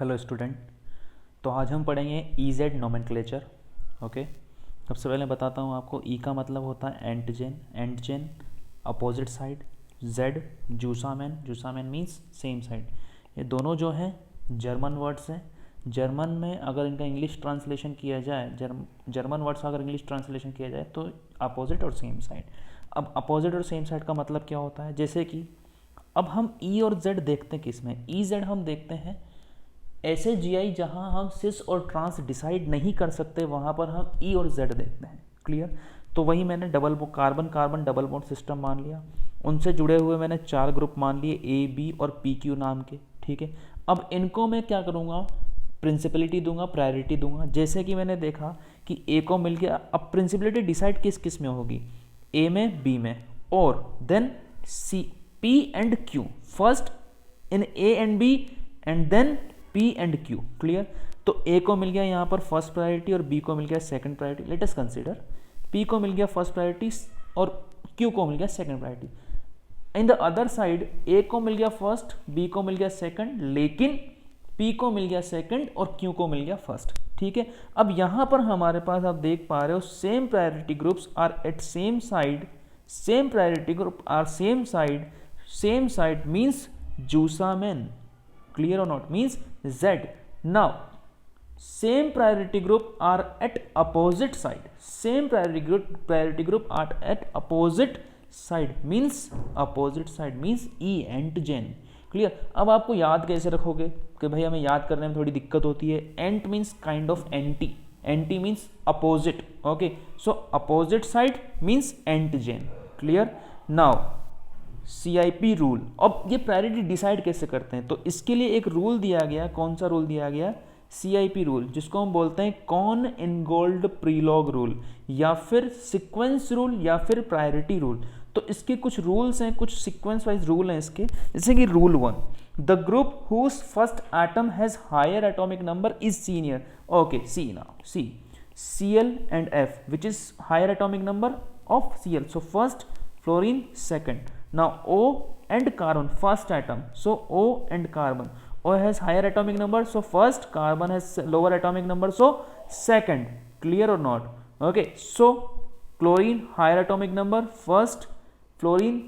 Hello student. तो आज हम पढ़ेंगे EZ नोमेनक्लेचर। ओके, सबसे पहले बताता हूँ आपको। E का मतलब होता है एंटजेन अपोजिट साइड। Z जूसामैन, जूसामैन मीन्स सेम साइड। ये दोनों जो हैं जर्मन वर्ड्स हैं। जर्मन में अगर इनका इंग्लिश ट्रांसलेशन किया जाए, जर्मन वर्ड्स का अगर इंग्लिश ट्रांसलेशन किया जाए तो अपोजिट और सेम साइड। अब अपोजिट और सेम साइड का मतलब क्या होता है, जैसे कि अब हम E और Z देखते हैं किस में। EZ हम देखते हैं ऐसे GI जहां हम सिस और ट्रांस डिसाइड नहीं कर सकते, वहां पर हम E और Z देखते हैं। क्लियर? तो वही मैंने double carbon carbon double bond system मान लिया। उनसे जुड़े हुए मैंने 4 ग्रुप मान लिए, A, B और PQ नाम के। ठीक है, अब इनको मैं क्या करूँगा, प्रिंसिपलिटी दूंगा, प्रायोरिटी दूंगा। जैसे कि मैंने देखा कि A को मिल गया, अब प्रिंसिपलिटी डिसाइड किस किस में होगी, A में, B में, और then C, P and Q, first in A and B and then P and Q। Clear? तो A को मिल गया यहाँ पर फर्स्ट प्रायोरिटी और B को मिल गया second priority. Let us consider P को मिल गया फर्स्ट प्रायोरिटी और Q को मिल गया second priority. In the other side A को मिल गया फर्स्ट, B को मिल गया सेकंड, लेकिन P को मिल गया सेकंड और Q को मिल गया फर्स्ट। ठीक है, अब यहाँ पर हमारे पास आप देख पा रहे हो same priority groups are at same side, same priority group are same side means जूसामैन। Clear or not? Means Z. Now same priority group are at opposite side, same priority group are at opposite side means E antigen। Clear? अब आपको याद कैसे रखोगे कि भाई हमें याद करने में थोड़ी दिक्कत होती है। एंट means kind of anti means opposite. Okay, so opposite side means एंटीजन। क्लियर? Now CIP rule. अब ये प्रायोरिटी डिसाइड कैसे करते हैं, तो इसके लिए एक रूल दिया गया। कौन सा रूल दिया गया? CIP रूल, जिसको हम बोलते हैं कॉन इनगोल्ड प्रीलॉग रूल, या फिर सीक्वेंस रूल, या फिर प्रायोरिटी रूल। तो इसके कुछ रूल्स हैं, कुछ सीक्वेंस वाइज रूल हैं इसके। जैसे कि rule 1, the group whose first atom has higher atomic number is senior. Okay, see now see Cl and F, which is higher atomic number of Cl. So first fluorine, second. Now O and carbon, first atom. So O and carbon. O has higher atomic number, so first. Carbon has lower atomic number, so second. Clear or not? Okay. So chlorine higher atomic number, first. Fluorine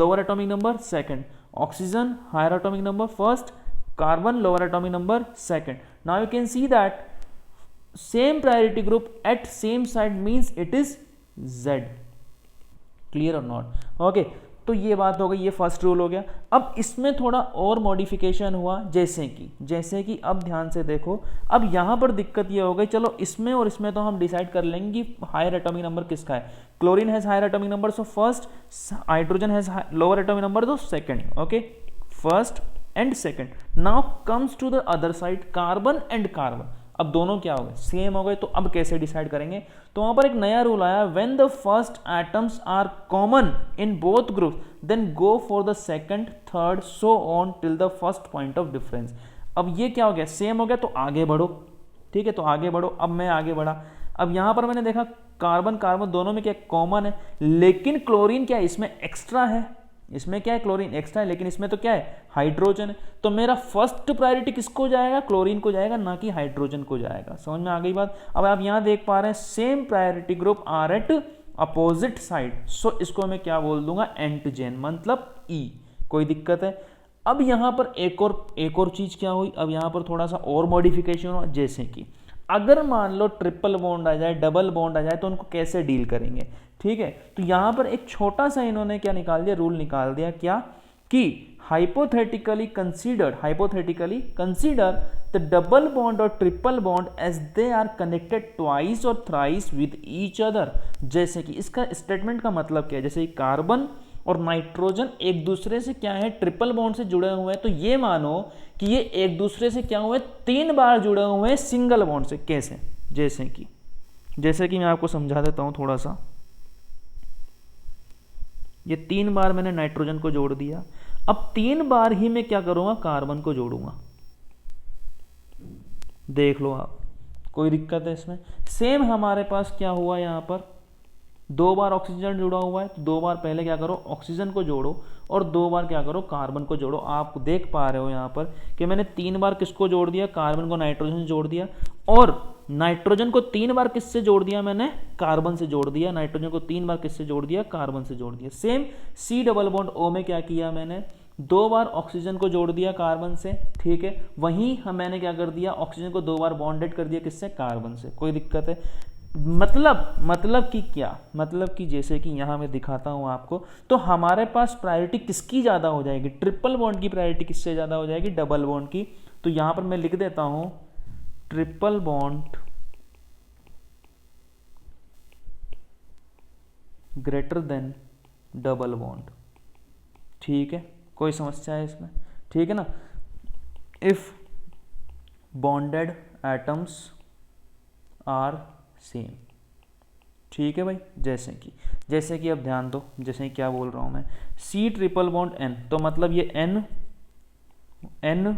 lower atomic number, second. Oxygen higher atomic number, first. Carbon lower atomic number, second. Now you can see that same priority group at same side means it is Z। Clear or not? Okay, तो ये बात हो गई, ये first rule हो गया। अब इसमें थोड़ा और मॉडिफिकेशन हुआ, जैसे कि अब ध्यान से देखो। अब यहाँ पर दिक्कत ये हो गई, चलो इसमें और इसमें तो हम डिसाइड कर लेंगे कि हायर एटॉमिक नंबर किसका है। Chlorine has higher atomic number, so first. Hydrogen has lower atomic number, तो second. Okay, first and second. Now comes to the other side, carbon and carbon. अब दोनों क्या हो गए, सेम हो गए। तो अब कैसे डिसाइड करेंगे, तो वहां पर एक नया रूल आया, when the first atoms are common in both groups then go for the second, third, so on till the first point of difference. अब ये क्या हो गया, सेम हो गया, तो आगे बढ़ो। ठीक है, तो आगे बढ़ो। अब मैं आगे बढ़ा, अब यहां पर मैंने देखा कार्बन कार्बन दोनों में क्या कॉमन है, लेकिन क्लोरीन क्या है, इसमें एक्स्ट्रा है। इसमें क्या है, क्लोरीन एक्स्ट्रा है, लेकिन इसमें तो क्या है, हाइड्रोजन है। तो मेरा फर्स्ट प्रायोरिटी किसको जाएगा, क्लोरीन को जाएगा, ना कि हाइड्रोजन को जाएगा। समझ में आ गई बात? अब आप यहां देख पा रहे हैं same priority group are at opposite side, so इसको मैं क्या बोल दूंगा, एंटीजन, मतलब E। कोई दिक्कत है? अब यहां पर एक और चीज क्या हुई, अब यहां पर थोड़ा सा और मॉडिफिकेशन हुआ। जैसे कि अगर मान लो ट्रिपल बॉन्ड आ जाए, डबल बॉन्ड आ जाए, तो उनको कैसे डील करेंगे। ठीक है, तो यहां पर एक छोटा सा इन्होंने क्या निकाल दिया, रूल निकाल दिया, क्या कि hypothetically consider the double bond or triple bond as they are connected twice or thrice with each other। जैसे कि इसका स्टेटमेंट का मतलब क्या है, जैसे कार्बन और नाइट्रोजन एक दूसरे से क्या है, ट्रिपल बॉन्ड से जुड़े हुए हैं, तो ये मानो कि ये एक दूसरे से क्या हुए, 3 बार जुड़े हुए हैं सिंगल बॉन्ड से। कैसे? जैसे कि मैं आपको समझा देता हूं थोड़ा सा। ये 3 बार मैंने नाइट्रोजन को जोड़ दिया, अब 3 बार ही मैं क्या करूंगा, कार्बन को जोड़ूंगा। देख लो आप, कोई दिक्कत है इसमें? सेम हमारे पास क्या हुआ, यहां पर 2 बार ऑक्सीजन जुड़ा हुआ है तो 2 बार पहले क्या करो, ऑक्सीजन को जोड़ो और 2 बार क्या करो, कार्बन को जोड़ो। आप देख पा रहे हो यहाँ पर कि मैंने 3 बार किसको जोड़ दिया, कार्बन को नाइट्रोजन से जोड़ दिया, और नाइट्रोजन को 3 बार किससे जोड़ दिया मैंने, कार्बन से जोड़ दिया। नाइट्रोजन को 3 बार किससे जोड़ दिया, कार्बन से जोड़ दिया। Same C double bond O में क्या किया मैंने, 2 बार ऑक्सीजन को जोड़ दिया कार्बन से, ठीक है। वहीं मैंने क्या कर दिया, ऑक्सीजन को 2 बार बॉन्डेड कर दिया किससे, कार्बन से। कोई दिक्कत है? मतलब कि क्या, मतलब कि जैसे कि यहाँ मैं दिखाता हूँ आपको, तो हमारे पास प्रायोरिटी किसकी ज़्यादा हो जाएगी, ट्रिपल बॉन्ड की प्रायोरिटी किससे ज़्यादा हो जाएगी, डबल बॉन्ड की। तो यहाँ पर मैं लिख देता हूँ triple bond greater than double bond, ठीक है। कोई समस्या है इसमें, ठीक है ना। If bonded atoms are same, ठीक है भाई। जैसे कि अब ध्यान दो, जैसे कि क्या बोल रहा हूं मैं, C ट्रिपल बॉन्ड N, तो मतलब ये N N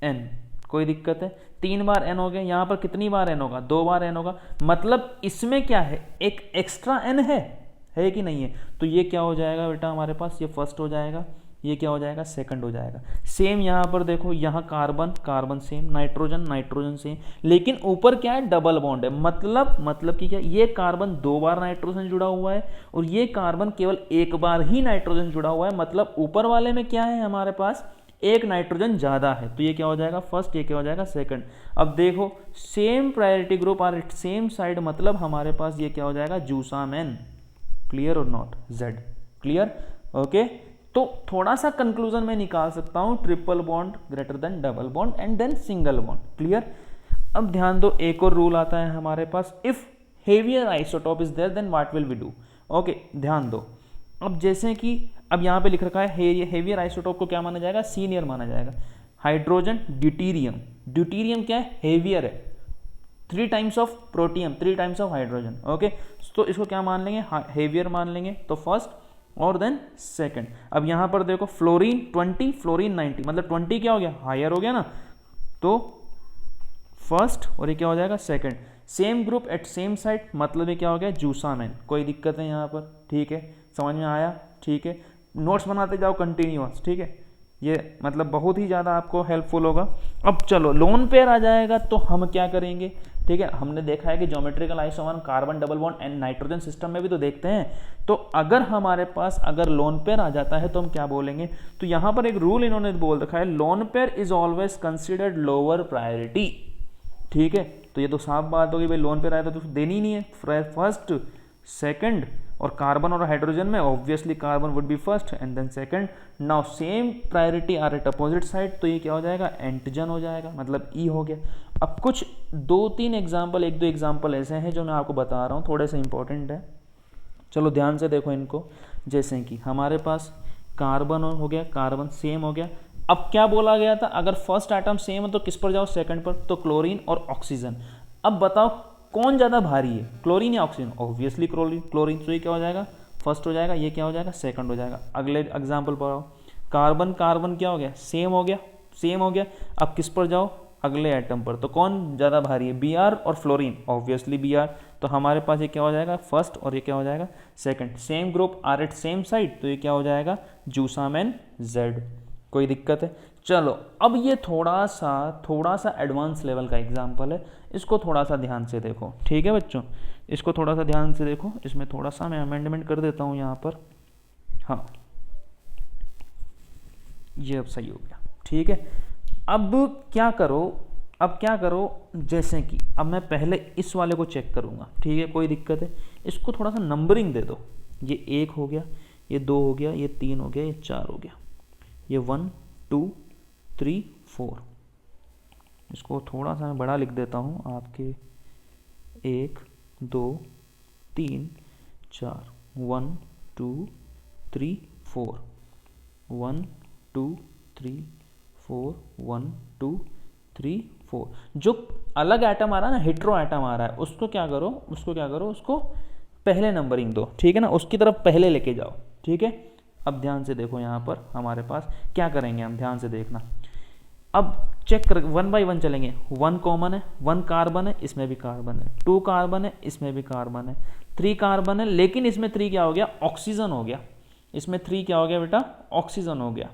N, कोई दिक्कत है? 3 बार N हो गया, यहां पर कितनी बार N होगा, 2 बार N होगा। मतलब इसमें क्या है, एक एक्स्ट्रा N है कि नहीं है? तो ये क्या हो जाएगा बेटा हमारे पास, ये फर्स्ट हो जाएगा, ये क्या हो जाएगा, सेकंड हो जाएगा। सेम यहाँ पर देखो, यहाँ carbon carbon same, nitrogen nitrogen same, लेकिन ऊपर क्या है, डबल बॉन्ड है। मतलब कि क्या, ये कार्बन 2 बार नाइट्रोजन जुड़ा हुआ है और ये कार्बन केवल 1 बार ही नाइट्रोजन जुड़ा हुआ है। मतलब ऊपर वाले में क्या है, हमारे पास एक नाइट्रोजन ज्यादा है, तो ये क्या हो जाएगा, फर्स्ट, ये क्या हो जाएगा, सेकंड। अब देखो, same priority group are at same side, मतलब हमारे पास ये क्या हो जाएगा, जूसामेन। Clear or not, Z clear, okay. तो थोड़ा सा कंक्लूजन में निकाल सकता हूं, triple bond greater than double bond and then single bond, clear. अब ध्यान दो, एक और रूल आता है हमारे पास, if heavier isotope is there then what will we do. Okay, ध्यान दो। अब जैसे कि अब यहां पे लिख रखा है हेवियर आइसोटोप को क्या माना जाएगा, सीनियर माना जाएगा। हाइड्रोजन ड्यूटीरियम, ड्यूटीरियम क्या है, हेवियर है, 3 times of protium, 3 times of hydrogen, okay. तो इसको क्या मान लेंगे, हेवियर मान लेंगे, तो फर्स्ट और देन सेकंड। अब यहां पर देखो, फ्लोरीन 20, फ्लोरीन 90, मतलब 20 क्या हो गया, हायर हो गया ना, तो फर्स्ट और ये क्या हो जाएगा, second. Same group at same side, मतलब ये क्या हो गया, जूसामेन। कोई दिक्कत है यहाँ पर, ठीक है, समझ में आया, ठीक है। नोट्स बनाते जाओ कंटिन्यूअस, ठीक है, ये मतलब बहुत ही ज़्यादा आपको हेल्पफुल होगा। अब चलो लोन पेयर आ जाएगा तो हम क्या करेंगे, ठीक है। हमने देखा है कि geometrical isomer carbon double bond and nitrogen system में भी तो देखते हैं। तो अगर हमारे पास अगर लोन पेयर आ जाता है तो हम क्या बोलेंगे, तो यहाँ पर एक रूल इन्होंने बोल रखा है, lone pair is always considered lower priority, ठीक है। तो ये तो साफ बात होगी भाई, लोन पेयर आया तो देनी ही नहीं है, फर्स्ट सेकंड, और कार्बन और हाइड्रोजन में obviously carbon would be first and then second. Now same priority are at opposite side, तो ये क्या हो जाएगा, एंटीजन हो जाएगा, मतलब ई हो गया। अब कुछ 2-3 एग्जाम्पल, 1-2 एग्जाम्पल ऐसे हैं जो मैं आपको बता रहा हूँ, थोड़े से इंपॉर्टेंट है, चलो ध्यान से देखो इनको। जैसे कि हमारे पास कार्बन हो गया, कार्बन सेम हो गया। अब क्या बोला गया था, अगर फर्स्ट एटम सेम है तो किस पर जाओ, सेकंड पर, तो क्लोरीन और ऑक्सीजन। अब बताओ कौन ज़्यादा भारी है, क्लोरीन या ऑक्सीजन, ऑब्वियसली क्लोरीन। तो ये क्या हो जाएगा, फर्स्ट हो जाएगा, ये क्या हो जाएगा, सेकंड हो जाएगा। अगले एग्जाम्पल पर आओ, कार्बन कार्बन क्या हो गया, सेम हो गया। अब किस पर जाओ, अगले एटम पर, तो कौन ज़्यादा भारी है, Br और फ्लोरीन, ऑब्वियसली Br। तो हमारे पास ये क्या हो जाएगा, फर्स्ट, और ये क्या हो जाएगा, second. Same group are at same side, तो ये क्या हो जाएगा, जूसामेन Z। कोई दिक्कत है? चलो अब ये थोड़ा सा एडवांस लेवल का एग्जाम्पल है, इसको थोड़ा सा ध्यान से देखो, ठीक है बच्चों, इसको थोड़ा सा ध्यान से देखो। इसमें थोड़ा सा मैं अमेंडमेंट कर देता हूँ यहाँ पर, हाँ ये अब सही हो गया, ठीक है। अब क्या करो, जैसे कि अब मैं पहले इस वाले को चेक करूँगा, ठीक है, कोई दिक्कत है? इसको थोड़ा सा नंबरिंग दे दो, ये 1 हो गया, ये 2 हो गया, ये 3 हो गया, ये 4 हो गया, ये 1 2 3 4। इसको थोड़ा सा मैं बड़ा लिख देता हूँ आपके, 1 2 3 4, 1 2 3 4, 1 2 3 4, 1 2 3 4। जो अलग एटम आ रहा है ना, हेट्रो एटम आ रहा है, उसको क्या करो, उसको पहले नंबरिंग दो, ठीक है ना, उसकी तरफ पहले लेके जाओ, ठीक है। अब ध्यान से देखो, यहाँ पर हमारे पास क्या करेंगे हम, ध्यान से देखना। अब चेक कर 1 बाई 1 चलेंगे। 1 कॉमन है, 1 कार्बन है, इसमें भी कार्बन है, 2 कार्बन है, इसमें भी कार्बन है, 3 कार्बन है, लेकिन इसमें 3 क्या हो गया, ऑक्सीजन हो गया। इसमें 3 क्या हो गया बेटा, ऑक्सीजन हो गया।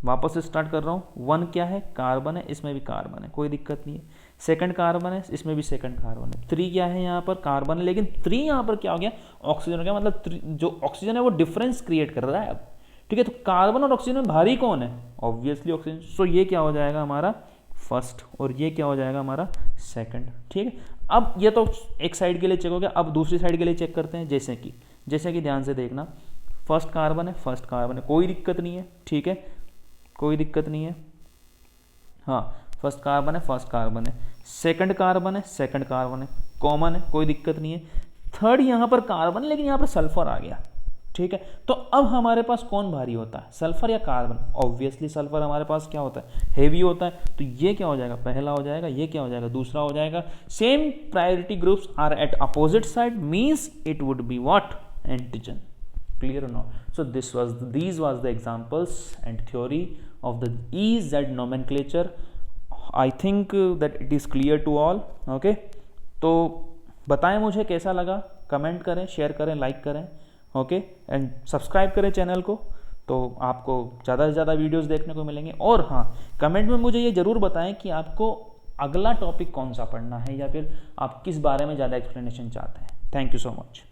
वापस से स्टार्ट कर रहा हूँ। 1 क्या है, कार्बन है, इसमें भी कार्बन है, कोई दिक्कत नहीं है। सेकंड कार्बन है, इसमें भी सेकंड कार्बन है। 3 क्या है, यहाँ पर कार्बन है, लेकिन 3 यहाँ पर क्या हो गया, ऑक्सीजन हो गया। मतलब जो ऑक्सीजन है वो डिफरेंस क्रिएट कर रहा है अब, ठीक है। तो कार्बन और ऑक्सीजन में भारी कौन है, ऑब्वियसली ऑक्सीजन। सो ये क्या हो जाएगा हमारा फर्स्ट, और ये क्या हो जाएगा हमारा सेकंड, ठीक है। अब ये तो एक साइड के लिए चेक हो गया। अब दूसरी साइड के लिए चेक करते हैं। जैसे कि ध्यान से देखना, फर्स्ट कार्बन है, फर्स्ट कार्बन है, कोई दिक्कत नहीं है, ठीक है, कोई दिक्कत नहीं है। हाँ, फर्स्ट कार्बन है, फर्स्ट कार्बन है, सेकंड कार्बन है, सेकंड कार्बन है, कॉमन है, कोई दिक्कत नहीं है। थर्ड यहाँ पर कार्बन है, लेकिन यहाँ पर सल्फर आ गया, ठीक है। तो अब हमारे पास कौन भारी होता है, सल्फर या कार्बन? ऑब्वियसली सल्फर हमारे पास क्या होता है, हेवी होता है। तो ये क्या हो जाएगा, पहला हो जाएगा, ये क्या हो जाएगा, दूसरा हो जाएगा। Same priority groups are at opposite side, means it would be what, एंटीजन। Clear or not? So these was the examples and theory of the EZ nomenclature. I think that it is clear to all. Okay, तो बताएं मुझे कैसा लगा, comment करें, share करें, like करें, okay, and subscribe करें चैनल को, तो आपको ज़्यादा से ज़्यादा वीडियोस देखने को मिलेंगे। और हाँ, कमेंट में मुझे ये ज़रूर बताएं कि आपको अगला टॉपिक कौन सा पढ़ना है, या फिर आप किस बारे में ज़्यादा एक्सप्लेनेशन चाहते हैं। Thank you so much.